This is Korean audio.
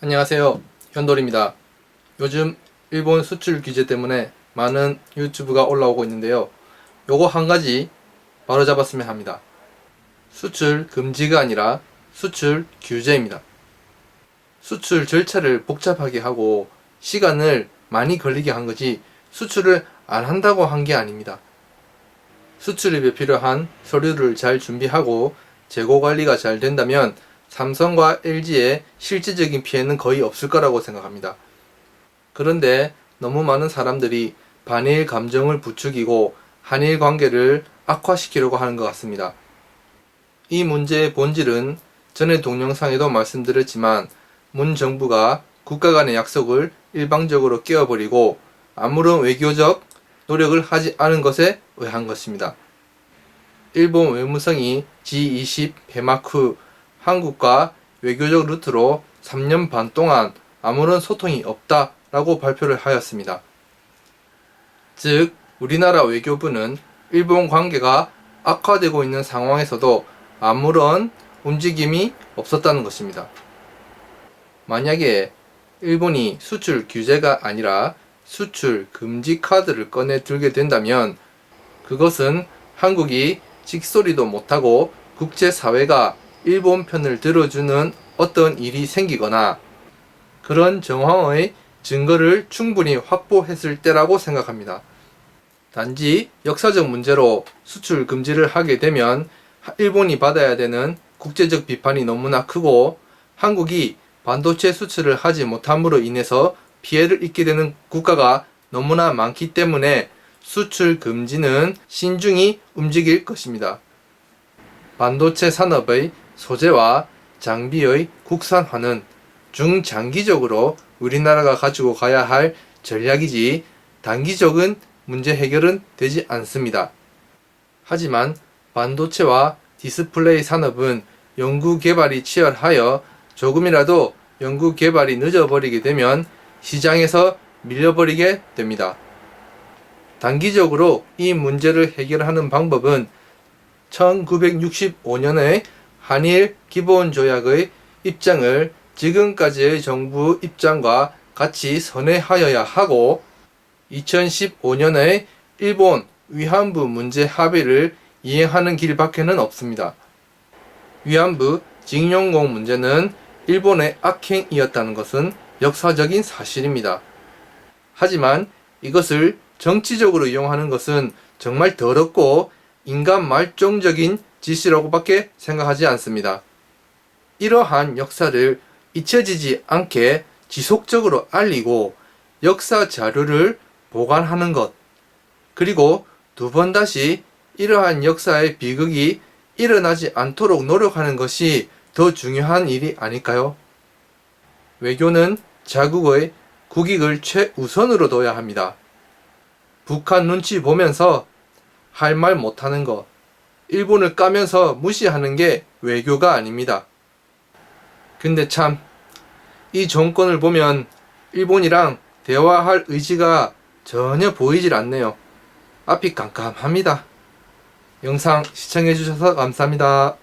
안녕하세요, 현돌입니다. 요즘 일본 수출 규제 때문에 많은 유튜브가 올라오고 있는데요. 요거 한 가지 바로잡았으면 합니다. 수출 금지가 아니라 수출 규제입니다. 수출 절차를 복잡하게 하고 시간을 많이 걸리게 한 거지 수출을 안 한다고 한 게 아닙니다. 수출입에 필요한 서류를 잘 준비하고 재고 관리가 잘 된다면 삼성과 LG의 실질적인 피해는 거의 없을 거라고 생각합니다. 그런데 너무 많은 사람들이 반일 감정을 부추기고 한일 관계를 악화시키려고 하는 것 같습니다. 이 문제의 본질은 전에 동영상에도 말씀드렸지만 문 정부가 국가 간의 약속을 일방적으로 깨어버리고 아무런 외교적 노력을 하지 않은 것에 의한 것입니다. 일본 외무성이 G20 폐막 후 한국과 외교적 루트로 3년 반 동안 아무런 소통이 없다라고 발표를 하였습니다. 즉, 우리나라 외교부는 일본 관계가 악화되고 있는 상황에서도 아무런 움직임이 없었다는 것입니다. 만약에 일본이 수출 규제가 아니라 수출 금지 카드를 꺼내 들게 된다면 그것은 한국이 찍소리도 못하고 국제사회가 일본 편을 들어주는 어떤 일이 생기거나 그런 정황의 증거를 충분히 확보했을 때라고 생각합니다. 단지 역사적 문제로 수출 금지를 하게 되면 일본이 받아야 되는 국제적 비판이 너무나 크고 한국이 반도체 수출을 하지 못함으로 인해서 피해를 입게 되는 국가가 너무나 많기 때문에 수출 금지는 신중히 움직일 것입니다. 반도체 산업의 소재와 장비의 국산화는 중장기적으로 우리나라가 가지고 가야 할 전략이지 단기적인 문제 해결은 되지 않습니다. 하지만 반도체와 디스플레이 산업은 연구개발이 치열하여 조금이라도 연구개발이 늦어버리게 되면 시장에서 밀려버리게 됩니다. 단기적으로 이 문제를 해결하는 방법은 1965년의 한일 기본조약의 입장을 지금까지의 정부 입장과 같이 선회하여야 하고 2015년의 일본 위안부 문제 합의를 이행하는 길밖에는 없습니다. 위안부 징용공 문제는 일본의 악행이었다는 것은 역사적인 사실입니다. 하지만 이것을 정치적으로 이용하는 것은 정말 더럽고 인간 말종적인 짓이라고밖에 생각하지 않습니다. 이러한 역사를 잊혀지지 않게 지속적으로 알리고 역사 자료를 보관하는 것, 그리고 두 번 다시 이러한 역사의 비극이 일어나지 않도록 노력하는 것이 더 중요한 일이 아닐까요? 외교는 자국의 국익을 최우선으로 둬야 합니다. 북한 눈치 보면서 할 말 못하는 것, 일본을 까면서 무시하는 게 외교가 아닙니다. 근데 참, 이 정권을 보면 일본이랑 대화할 의지가 전혀 보이질 않네요. 앞이 깜깜합니다. 영상 시청해주셔서 감사합니다.